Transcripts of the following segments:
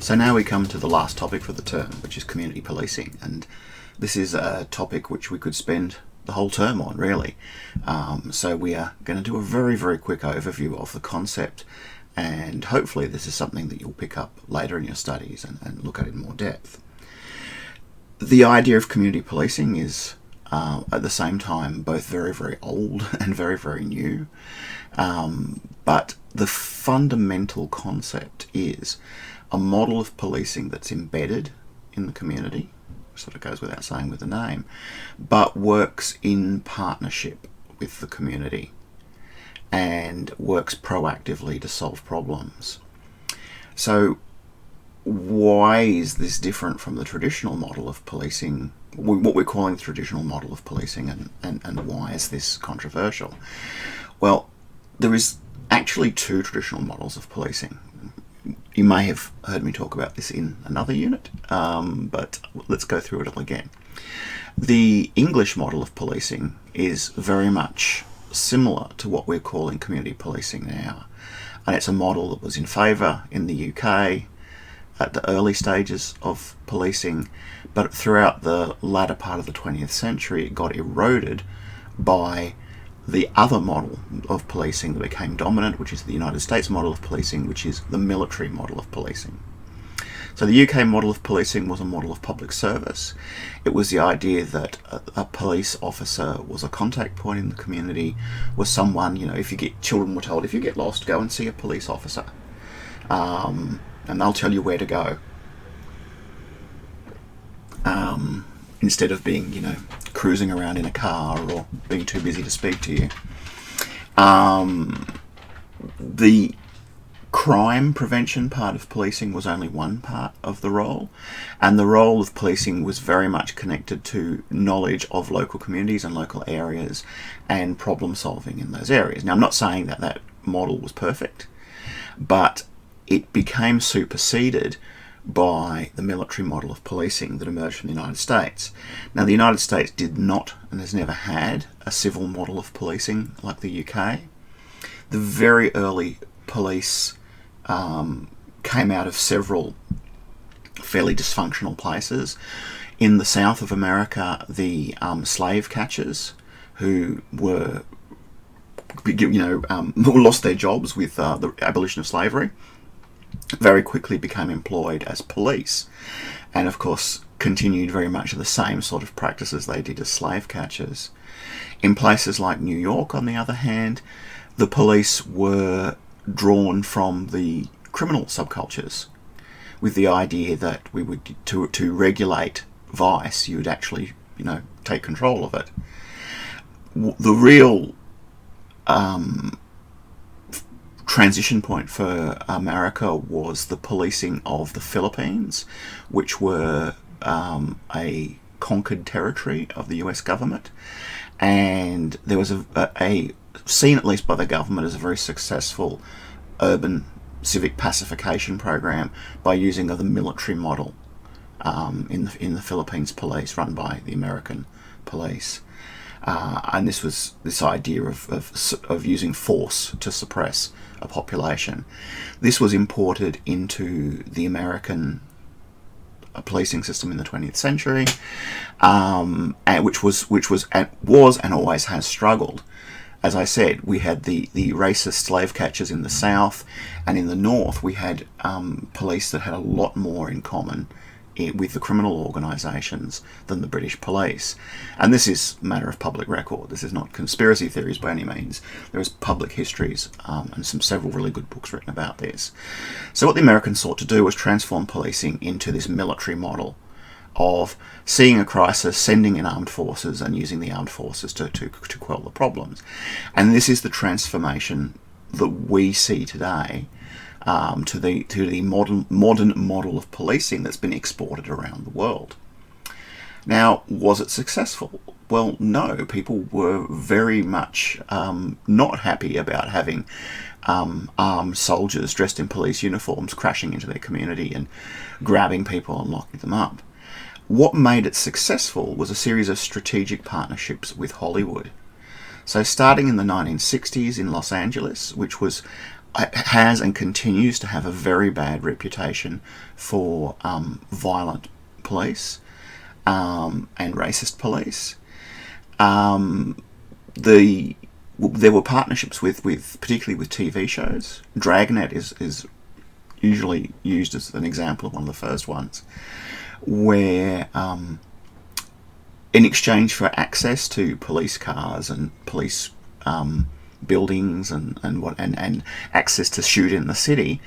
So now we come to the last topic for the term, which is community policing, and this is a topic which we could spend the whole term on, really. So we are going to do a very, very quick overview of the concept, and hopefully this is something that you'll pick up later in your studies and look at in more depth. The idea of community policing is at the same time both very, very old and very, very new, but the fundamental concept is a model of policing that's embedded in the community, sort of goes without saying with the name, but works in partnership with the community and works proactively to solve problems. So why is this different from the traditional model of policing, what we're calling the traditional model of policing, and why is this controversial? Well, there is actually two traditional models of policing. You may have heard me talk about this in another unit, but let's go through it all again. The English model of policing is very much similar to what we're calling community policing now, and it's a model that was in favour in the UK at the early stages of policing, but throughout the latter part of the 20th century it got eroded by the other model of policing that became dominant, which is the United States model of policing, which is the military model of policing. So the UK model of policing was a model of public service. It was the idea that a police officer was a contact point in the community, was someone, children were told, if you get lost, go and see a police officer, and they'll tell you where to go. Instead of being, cruising around in a car or being too busy to speak to you. The crime prevention part of policing was only one part of the role, and the role of policing was very much connected to knowledge of local communities and local areas and problem solving in those areas. Now, I'm not saying that that model was perfect, but it became superseded by the military model of policing that emerged from the United States. Now, the United States did not and has never had a civil model of policing like the UK. The very early police came out of several fairly dysfunctional places. In the south of America, the slave catchers who were, lost their jobs with the abolition of slavery, very quickly became employed as police, and of course continued very much the same sort of practices they did as slave catchers. In places like New York, on the other hand, the police were drawn from the criminal subcultures with the idea that we would to regulate vice, you would actually take control of it. The real transition point for America was the policing of the Philippines, which were a conquered territory of the US government, and there was a seen, at least by the government, as a very successful urban civic pacification program by using of the military model in the Philippines police, run by the American police. And this was this idea of using force to suppress a population. This was imported into the American policing system in the 20th century, and which was and always has struggled. As I said, we had the racist slave catchers in the south, and in the north we had police that had a lot more in common with the criminal organisations than the British police. And this is a matter of public record. This is not conspiracy theories by any means. There is public histories and several really good books written about this. So what the Americans sought to do was transform policing into this military model of seeing a crisis, sending in armed forces, and using the armed forces to quell the problems. And this is the transformation that we see today to the modern model of policing that's been exported around the world. Now, was it successful? Well, no. People were very much not happy about having armed soldiers dressed in police uniforms crashing into their community and grabbing people and locking them up. What made it successful was a series of strategic partnerships with Hollywood. So starting in the 1960s in Los Angeles, which was has and continues to have a very bad reputation for violent police and racist police. There were partnerships with particularly with TV shows. Dragnet is usually used as an example of one of the first ones, where in exchange for access to police cars and police buildings and access to shoot in the city,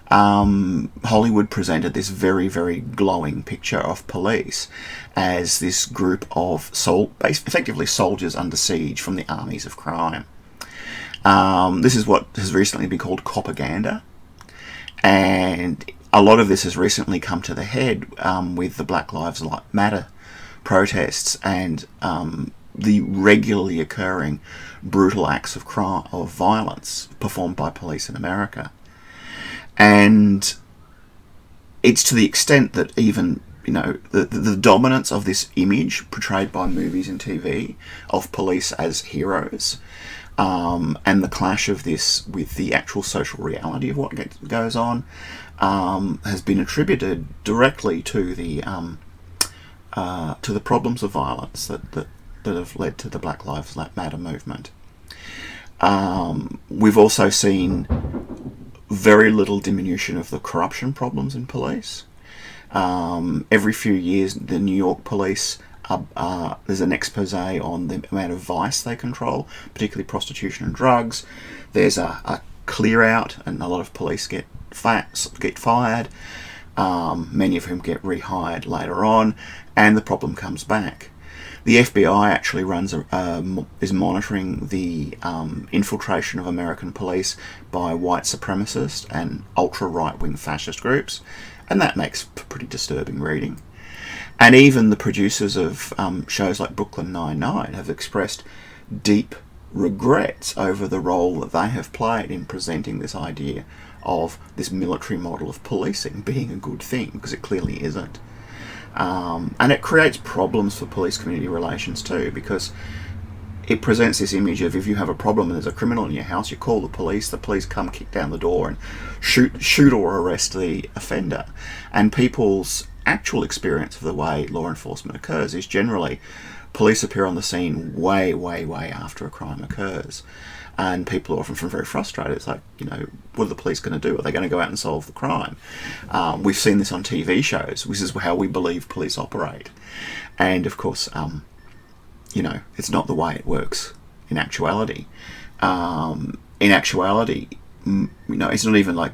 Hollywood presented this very, very glowing picture of police as this group of effectively soldiers under siege from the armies of crime. This is what has recently been called propaganda, and a lot of this has recently come to the head with the Black Lives Matter protests and the regularly occurring brutal acts of crime, of violence performed by police in America. And it's to the extent that even, the dominance of this image portrayed by movies and TV of police as heroes, and the clash of this with the actual social reality of what goes on, has been attributed directly to the problems of violence that have led to the Black Lives Matter movement. We've also seen very little diminution of the corruption problems in police. Every few years, the New York police, there's an expose on the amount of vice they control, particularly prostitution and drugs. There's a clear out, and a lot of police get fired, many of whom get rehired later on, and the problem comes back. The FBI actually is monitoring the infiltration of American police by white supremacist and ultra-right-wing fascist groups, and that makes pretty disturbing reading. And even the producers of shows like Brooklyn Nine-Nine have expressed deep regrets over the role that they have played in presenting this idea of this military model of policing being a good thing, because it clearly isn't. And it creates problems for police-community relations too, because it presents this image of, if you have a problem and there's a criminal in your house, you call the police come kick down the door and shoot or arrest the offender. And people's actual experience of the way law enforcement occurs is generally police appear on the scene way, way, way after a crime occurs. And people are often very frustrated. It's like, what are the police going to do? Are they going to go out and solve the crime? We've seen this on TV shows. This is how we believe police operate. And of course, it's not the way it works in actuality. It's not even like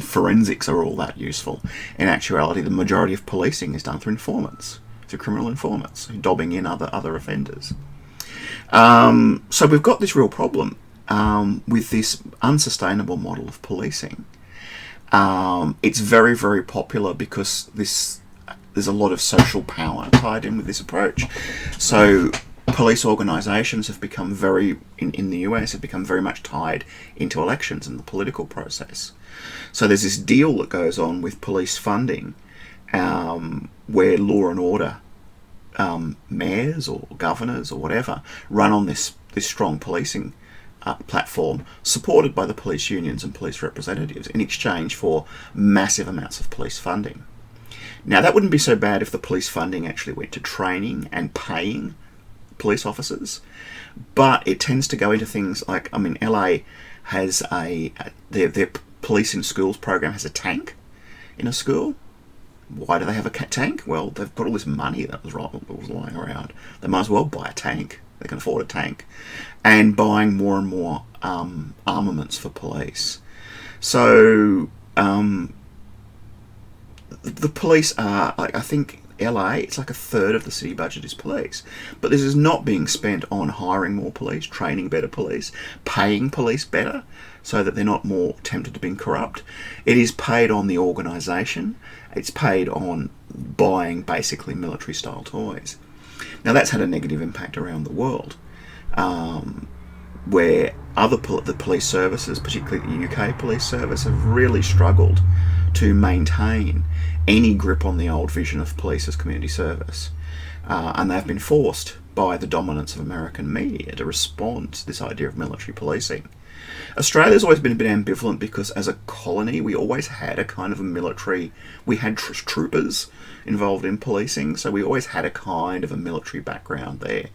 forensics are all that useful. In actuality, the majority of policing is done through informants, through criminal informants, dobbing in other offenders. So we've got this real problem with this unsustainable model of policing. It's very, very popular because there's a lot of social power tied in with this approach. So police organisations have become in the US, have become very much tied into elections and the political process. So there's this deal that goes on with police funding, where law and order mayors or governors or whatever run on this strong policing platform, supported by the police unions and police representatives, in exchange for massive amounts of police funding. Now, that wouldn't be so bad if the police funding actually went to training and paying police officers, but it tends to go into things like, LA has their police in schools program has a tank in a school. Why do they have a tank? Well, they've got all this money that was lying around. They might as well buy a tank. They can afford a tank. And buying more and more armaments for police. So the police are, I think LA, it's like a third of the city budget is police. But this is not being spent on hiring more police, training better police, paying police better so that they're not more tempted to be corrupt. It is paid on the organisation. It's paid on buying basically military-style toys. Now, that's had a negative impact around the world, where the police services, particularly the UK police service, have really struggled to maintain any grip on the old vision of police as community service. And they've been forced by the dominance of American media to respond to this idea of military policing. Australia's always been a bit ambivalent because as a colony we always had a kind of a military, we had troopers involved in policing, so we always had a kind of a military background there.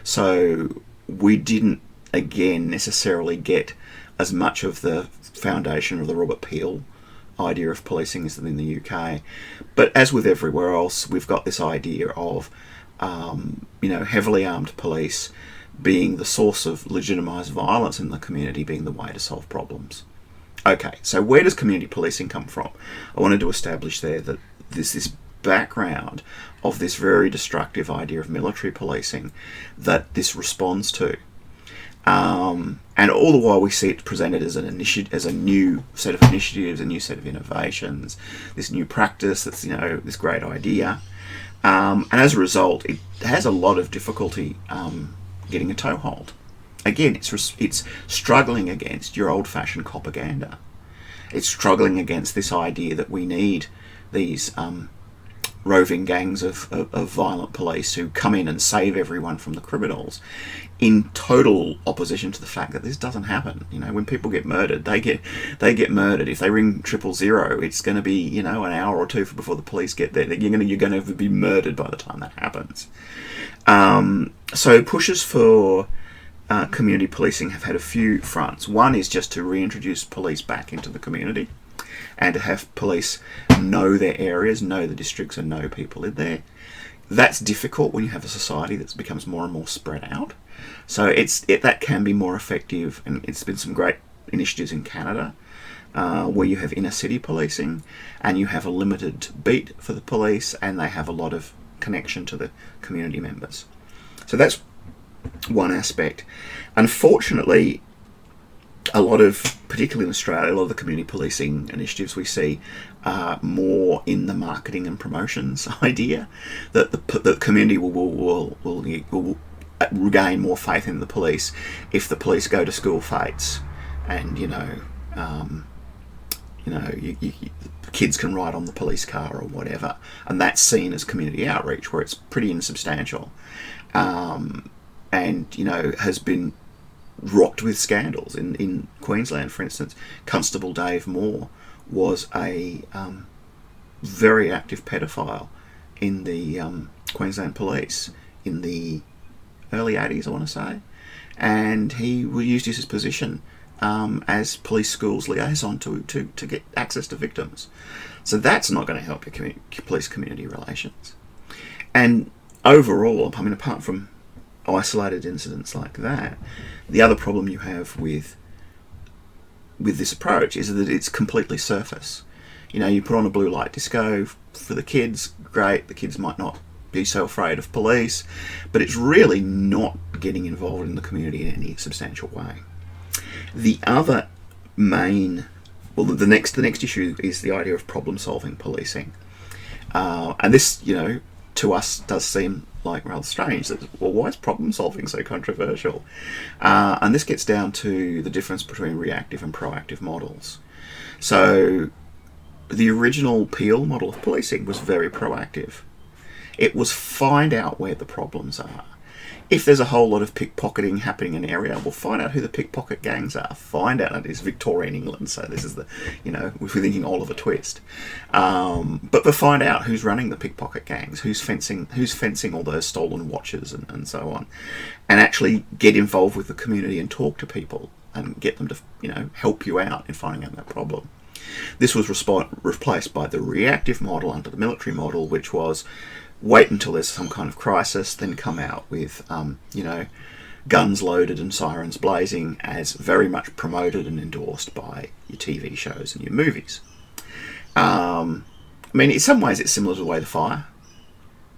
So we didn't, again, necessarily get as much of the foundation of the Robert Peel idea of policing as in the UK. But as with everywhere else, we've got this idea of heavily armed police being the source of legitimised violence in the community, being the way to solve problems. Okay, so where does community policing come from? I wanted to establish there that there's this background of this very destructive idea of military policing that this responds to. And all the while we see it presented as as a new set of initiatives, a new set of innovations, this new practice that's, this great idea. And as a result, it has a lot of difficulty getting a toehold. Again, it's struggling against your old-fashioned propaganda. It's struggling against this idea that we need these roving gangs of violent police who come in and save everyone from the criminals, in total opposition to the fact that this doesn't happen. When people get murdered, they get murdered. If they ring 000, it's going to be an hour or two before the police get there. You're going to be murdered by the time that happens. So pushes for community policing have had a few fronts. One is just to reintroduce police back into the community, and to have police know their areas, know the districts, and know people in there. That's difficult when you have a society that becomes more and more spread out. So that can be more effective, and it's been some great initiatives in Canada where you have inner city policing, and you have a limited beat for the police, and they have a lot of connection to the community members. So that's one aspect. Unfortunately, particularly in Australia, a lot of the community policing initiatives we see are more in the marketing and promotions idea, that the community will regain more faith in the police if the police go to school fetes, and kids can ride on the police car or whatever, and that's seen as community outreach, where it's pretty insubstantial, and has been rocked with scandals. In Queensland, for instance, Constable Dave Moore was a very active pedophile in the Queensland Police in the early 80s, I want to say, and he used his position as police schools liaison to get access to victims. So that's not going to help your police community relations. And overall, apart from isolated incidents like that, the other problem you have with this approach is that it's completely surface. You put on a blue light disco for the kids, great, the kids might not be so afraid of police, but it's really not getting involved in the community in any substantial way. The other the next issue is the idea of problem-solving policing, and this, to us does seem like rather strange. Why is problem solving so controversial? And this gets down to the difference between reactive and proactive models. So the original Peel model of policing was very proactive. It was find out where the problems are. If there's a whole lot of pickpocketing happening in an area, we'll find out who the pickpocket gangs are. Find out it is Victorian England, so this is if we're thinking Oliver Twist. But find out who's running the pickpocket gangs, who's fencing all those stolen watches and so on, and actually get involved with the community and talk to people and get them to help you out in finding out that problem. This was replaced by the reactive model under the military model, which was wait until there's some kind of crisis, then come out with, guns loaded and sirens blazing, as very much promoted and endorsed by your TV shows and your movies. In some ways it's similar to the way the fire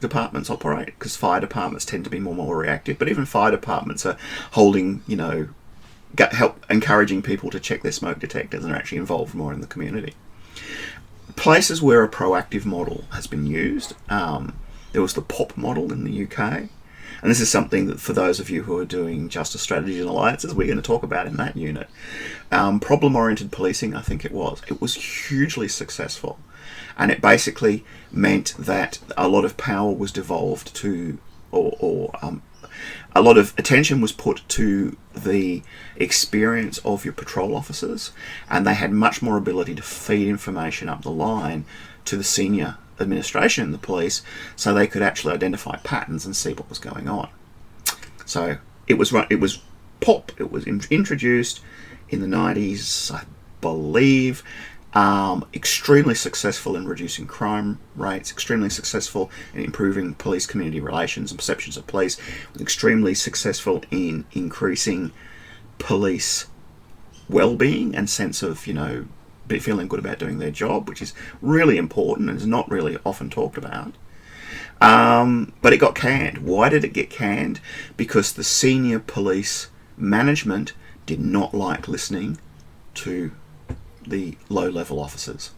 departments operate, because fire departments tend to be more reactive, but even fire departments are holding, help encouraging people to check their smoke detectors and are actually involved more in the community. Places where a proactive model has been used, there was the POP model in the UK, and this is something that for those of you who are doing justice strategies and alliances, we're going to talk about in that unit. Problem-oriented policing, I think it was hugely successful, and it basically meant that a lot of power was devolved to, or a lot of attention was put to the experience of your patrol officers, and they had much more ability to feed information up the line to the senior administration in the police, so they could actually identify patterns and see what was going on. So it was introduced in the 90s, I believe. Extremely successful in reducing crime rates, extremely successful in improving police community relations and perceptions of police, extremely successful in increasing police well-being and sense of, feeling good about doing their job, which is really important and is not really often talked about. But it got canned. Why did it get canned? Because the senior police management did not like listening to the low-level officers.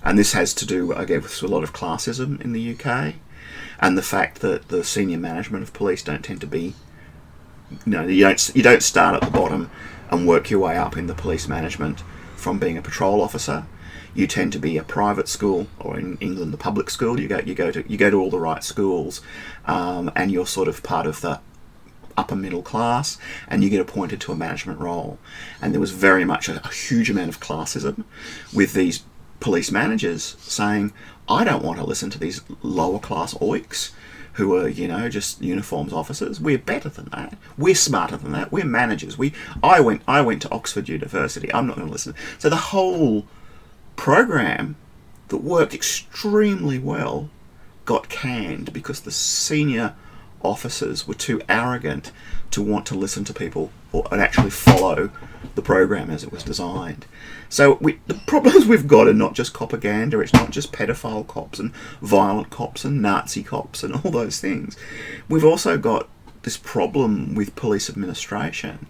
And this has to do, again, with a lot of classism in the UK, and the fact that the senior management of police don't tend to be, you don't start at the bottom and work your way up in the police management from being a patrol officer. You tend to be a private school, or in England, the public school. You go to all the right schools, and you're sort of part of the upper middle class, and you get appointed to a management role. And there was very much a huge amount of classism with these police managers saying, I don't want to listen to these lower class oiks who are, just uniforms officers. We're better than that. We're smarter than that. We're managers. I went to Oxford University. I'm not going to listen. So the whole program that worked extremely well got canned because the senior officers were too arrogant to want to listen to people and actually follow the program as it was designed. So the problems we've got are not just propaganda. It's not just pedophile cops and violent cops and Nazi cops and all those things. We've also got this problem with police administration,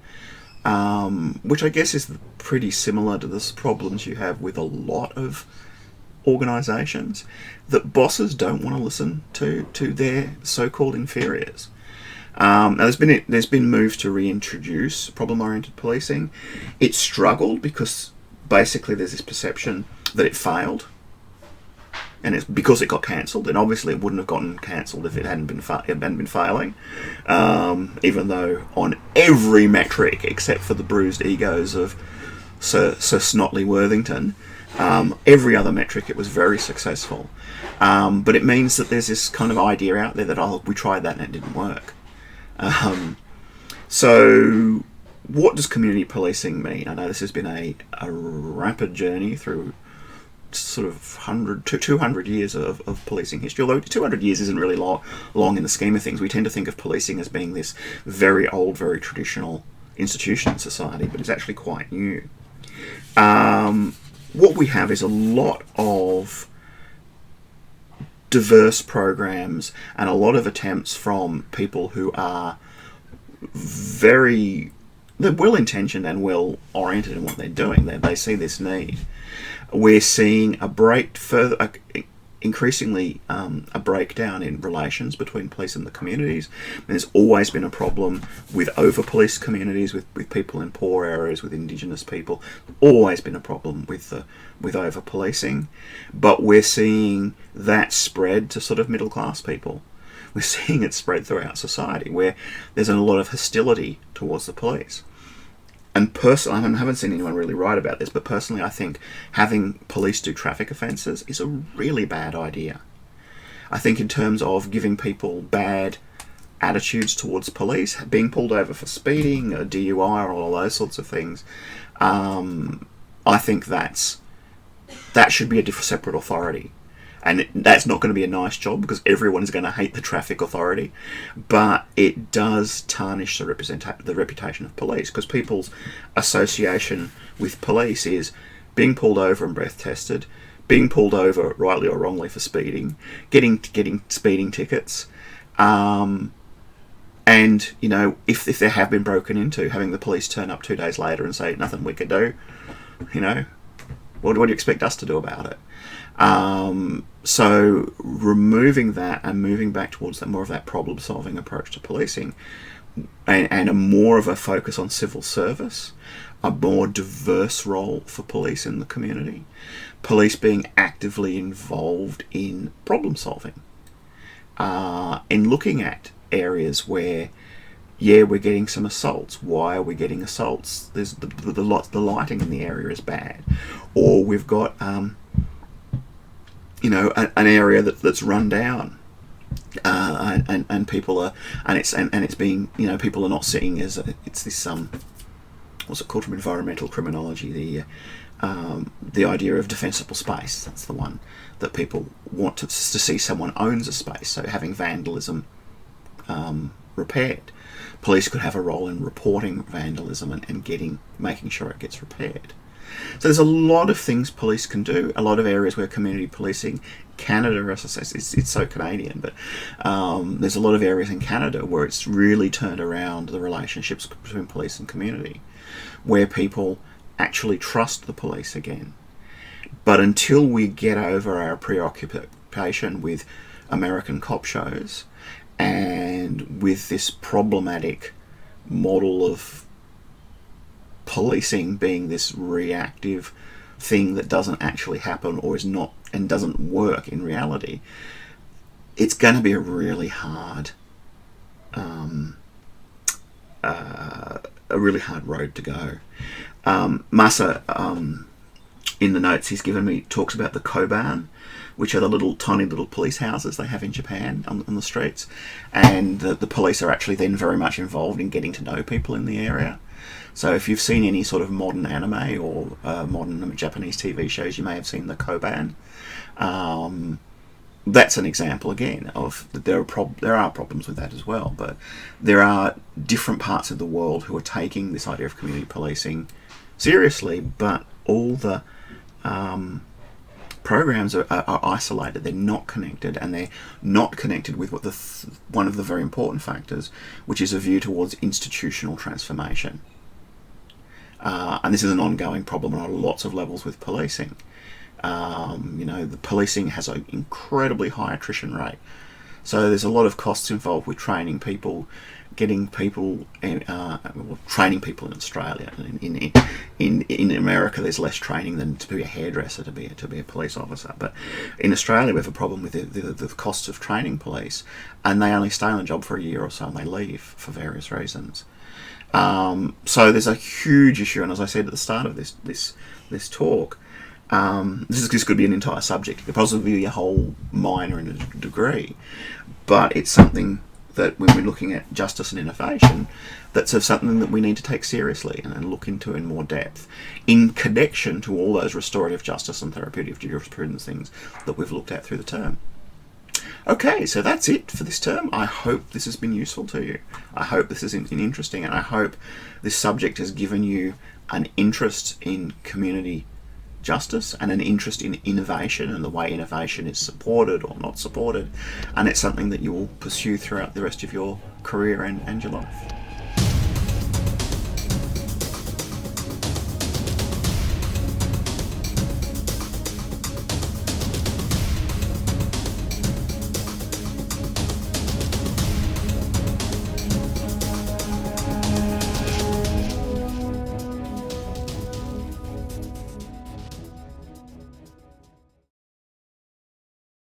which I guess is pretty similar to the problems you have with a lot of organisations, that bosses don't want to listen to their so-called inferiors. Now there's been moves to reintroduce problem-oriented policing. It struggled because basically there's this perception that it failed, and it's because it got cancelled. And obviously it wouldn't have gotten cancelled if it hadn't been failing. Even though on every metric except for the bruised egos of Sir Snotley Worthington, every other metric it was very successful. But it means that there's this kind of idea out there that we tried that and it didn't work. So what does community policing mean? I know this has been a rapid journey through sort of 200 years of policing history, although 200 years isn't really long in the scheme of things. We tend to think of policing as being this very old, very traditional institution in society, but it's actually quite new. What we have is a lot of diverse programs and a lot of attempts from people who are they're well-intentioned and well-oriented in what they're doing. They see this need. We're seeing increasingly a breakdown in relations between police and the communities. And there's always been a problem with over-policed communities, with people in poor areas, with Indigenous people. Always been a problem with over-policing. But we're seeing that spread to sort of middle-class people. We're seeing it spread throughout society, where there's a lot of hostility towards the police. And personally, I haven't seen anyone really write about this, but personally I think having police do traffic offences is a really bad idea. I think in terms of giving people bad attitudes towards police, being pulled over for speeding, a DUI, or all those sorts of things, I think that should be a separate authority. And that's not going to be a nice job because everyone is going to hate the traffic authority, but it does tarnish the reputation of police, because people's association with police is being pulled over and breath tested, being pulled over rightly or wrongly for speeding, getting speeding tickets, and if they have been broken into, having the police turn up 2 days later and say nothing we can do, what do you expect us to do about it? So removing that and moving back towards more of that problem-solving approach to policing, and a more of a focus on civil service, a more diverse role for police in the community, police being actively involved in problem-solving, in looking at areas where, yeah, we're getting some assaults. Why are we getting assaults? There's the lighting in the area is bad, or we've got an area that's run down, and people are, and it's being, people are not seeing as it's this what's it called from environmental criminology, the idea of defensible space. That's the one that people want to see someone owns a space. So having vandalism repaired. Police could have a role in reporting vandalism and making sure it gets repaired. So there's a lot of things police can do. A lot of areas where community policing, Canada, as I say, it's so Canadian, but there's a lot of areas in Canada where it's really turned around the relationships between police and community, where people actually trust the police again. But until we get over our preoccupation with American cop shows and with this problematic model of policing being this reactive thing that doesn't actually happen or is not and doesn't work in reality, it's going to be a really hard road to go. Massa, in the notes he's given me, talks about the koban, which are the tiny little police houses they have in Japan on the streets, and the police are actually then very much involved in getting to know people in the area. So if you've seen any sort of modern anime or modern Japanese TV shows, you may have seen the koban. That's an example again of there are problems with that as well, but there are different parts of the world who are taking this idea of community policing seriously, but all the programs are isolated. They're not connected, and they're not connected with one of the very important factors, which is a view towards institutional transformation. And this is an ongoing problem on lots of levels with policing. The policing has an incredibly high attrition rate. So there's a lot of costs involved with training people, training people in Australia. In America, there's less training than to be a hairdresser, to be a police officer. But in Australia, we have a problem with the costs of training police, and they only stay on the job for a year or so, and they leave for various reasons. So there's a huge issue, and as I said at the start of this talk, this could be an entire subject. It could possibly be a whole minor in a degree, but it's something that when we're looking at justice and innovation, that's something that we need to take seriously and look into in more depth, in connection to all those restorative justice and therapeutic jurisprudence things that we've looked at through the term. Okay, so that's it for this term. I hope this has been useful to you. I hope this is interesting, and I hope this subject has given you an interest in community justice and an interest in innovation and the way innovation is supported or not supported, and it's something that you will pursue throughout the rest of your career and your life.